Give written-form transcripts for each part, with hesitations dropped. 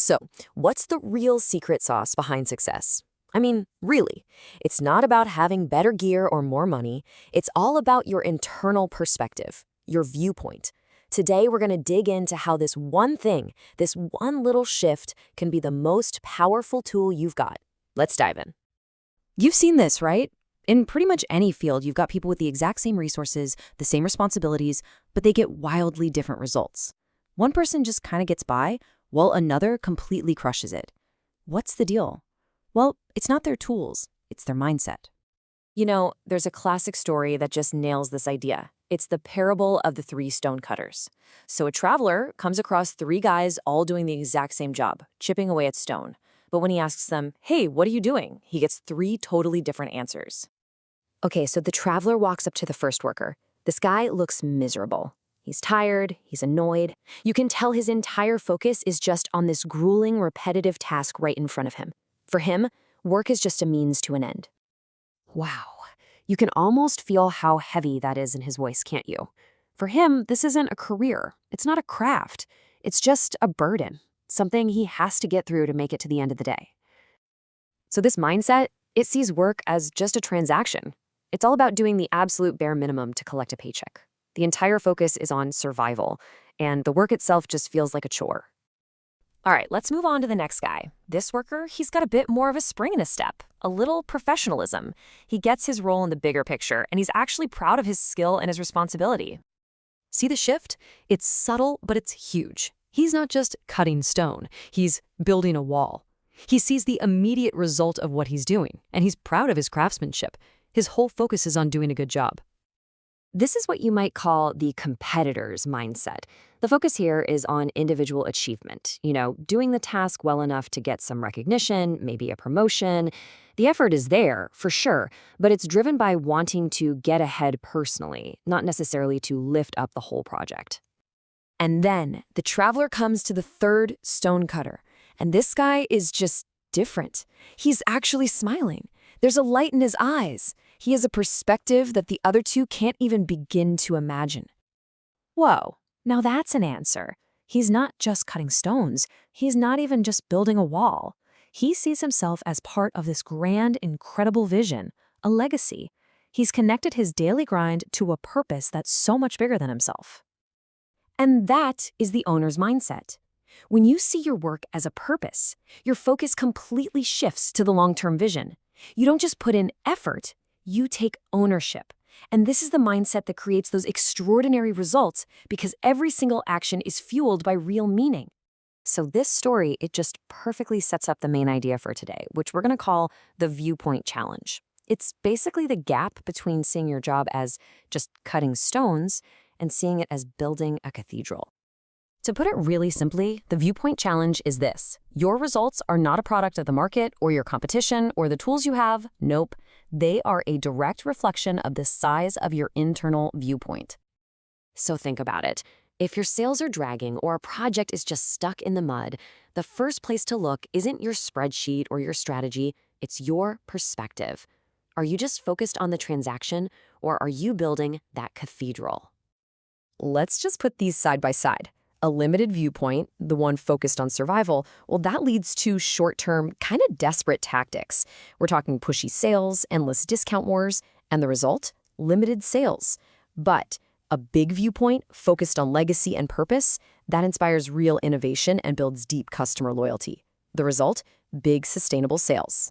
So, what's the real secret sauce behind success? I mean, really, it's not about having better gear or more money. It's all about your internal perspective, your viewpoint. Today, we're going to dig into how this one thing, this one little shift, can be the most powerful tool you've got. Let's dive in. You've seen this, right? In pretty much any field, you've got people with the exact same resources, the same responsibilities, but they get wildly different results. One person just kind of gets by, while another completely crushes it. What's the deal? Well, it's not their tools, it's their mindset. You know, there's a classic story that just nails this idea. It's the parable of the three stonecutters. So a traveler comes across three guys all doing the exact same job, chipping away at stone. But when he asks them, "Hey, what are you doing?" he gets three totally different answers. Okay, so the traveler walks up to the first worker. This guy looks miserable. He's tired, he's annoyed. You can tell his entire focus is just on this grueling, repetitive task right in front of him. For him, work is just a means to an end. Wow. You can almost feel how heavy that is in his voice, can't you? For him, this isn't a career. It's not a craft. It's just a burden, something he has to get through to make it to the end of the day. So this mindset, it sees work as just a transaction. It's all about doing the absolute bare minimum to collect a paycheck. The entire focus is on survival, and the work itself just feels like a chore. All right, let's move on to the next guy. This worker, he's got a bit more of a spring in his step, a little professionalism. He gets his role in the bigger picture, and he's actually proud of his skill and his responsibility. See the shift? It's subtle, but it's huge. He's not just cutting stone, he's building a wall. He sees the immediate result of what he's doing, and he's proud of his craftsmanship. His whole focus is on doing a good job. This is what you might call the competitor's mindset. The focus here is on individual achievement, doing the task well enough to get some recognition, maybe a promotion. The effort is there, for sure, but it's driven by wanting to get ahead personally, not necessarily to lift up the whole project. And then the traveler comes to the third stonecutter, and this guy is just different. He's actually smiling. There's a light in his eyes. He has a perspective that the other two can't even begin to imagine. Whoa, now that's an answer. He's not just cutting stones. He's not even just building a wall. He sees himself as part of this grand, incredible vision, a legacy. He's connected his daily grind to a purpose that's so much bigger than himself. And that is the owner's mindset. When you see your work as a purpose, your focus completely shifts to the long-term vision. You don't just put in effort, you take ownership. And this is the mindset that creates those extraordinary results because every single action is fueled by real meaning. So this story, it just perfectly sets up the main idea for today, which we're going to call the Viewpoint Challenge. It's basically the gap between seeing your job as just cutting stones and seeing it as building a cathedral. To put it really simply, the Viewpoint Challenge is this. Your results are not a product of the market or your competition or the tools you have. Nope. They are a direct reflection of the size of your internal viewpoint. So think about it. If your sales are dragging or a project is just stuck in the mud, the first place to look isn't your spreadsheet or your strategy, it's your perspective. Are you just focused on the transaction or are you building that cathedral? Let's just put these side by side. A limited viewpoint, the one focused on survival, well, that leads to short-term, kind of desperate tactics. We're talking pushy sales, endless discount wars, and the result? Limited sales. But a big viewpoint focused on legacy and purpose, that inspires real innovation and builds deep customer loyalty. The result? Big sustainable sales.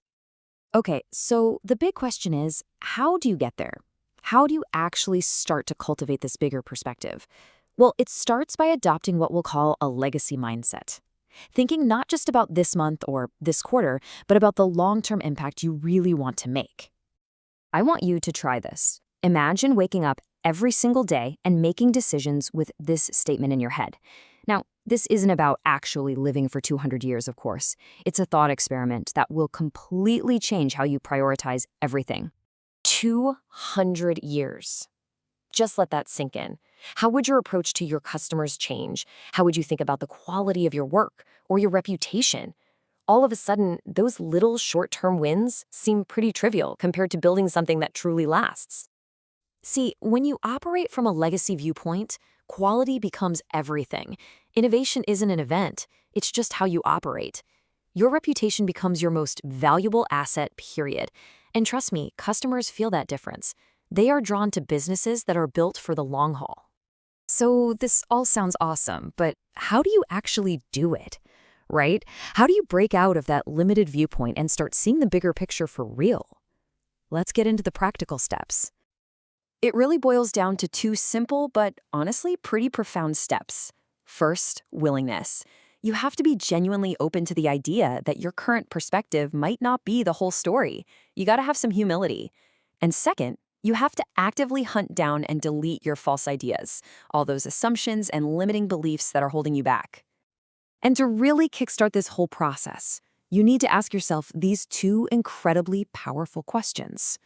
Okay, so the big question is, how do you get there? How do you actually start to cultivate this bigger perspective? Well, it starts by adopting what we'll call a legacy mindset. Thinking not just about this month or this quarter, but about the long-term impact you really want to make. I want you to try this. Imagine waking up every single day and making decisions with this statement in your head. Now, this isn't about actually living for 200 years, of course. It's a thought experiment that will completely change how you prioritize everything. 200 years. Just let that sink in. How would your approach to your customers change? How would you think about the quality of your work or your reputation? All of a sudden, those little short-term wins seem pretty trivial compared to building something that truly lasts. See, when you operate from a legacy viewpoint, quality becomes everything. Innovation isn't an event, it's just how you operate. Your reputation becomes your most valuable asset, period. And trust me, customers feel that difference. They are drawn to businesses that are built for the long haul. So this all sounds awesome, but how do you actually do it? Right? How do you break out of that limited viewpoint and start seeing the bigger picture for real? Let's get into the practical steps. It really boils down to two simple but honestly pretty profound steps. First, willingness. You have to be genuinely open to the idea that your current perspective might not be the whole story. You gotta have some humility. And second, you have to actively hunt down and delete your false ideas, all those assumptions and limiting beliefs that are holding you back. And to really kickstart this whole process, you need to ask yourself these two incredibly powerful questions.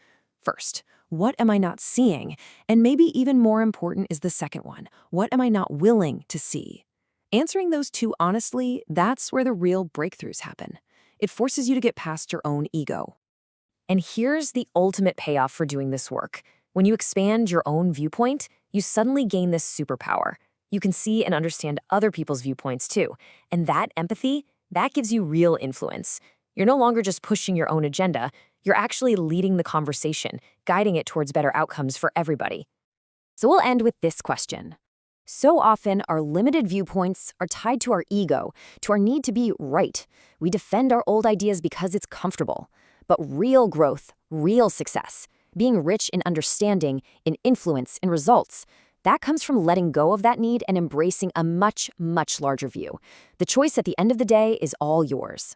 First, what am I not seeing? And maybe even more important is the second one. What am I not willing to see? Answering those two honestly, that's where the real breakthroughs happen. It forces you to get past your own ego. And here's the ultimate payoff for doing this work. When you expand your own viewpoint, you suddenly gain this superpower. You can see and understand other people's viewpoints too. And that empathy, that gives you real influence. You're no longer just pushing your own agenda, you're actually leading the conversation, guiding it towards better outcomes for everybody. So we'll end with this question. So often, our limited viewpoints are tied to our ego, to our need to be right. We defend our old ideas because it's comfortable. But real growth, real success, being rich in understanding, in influence, in results, that comes from letting go of that need and embracing a much, much larger view. The choice at the end of the day is all yours.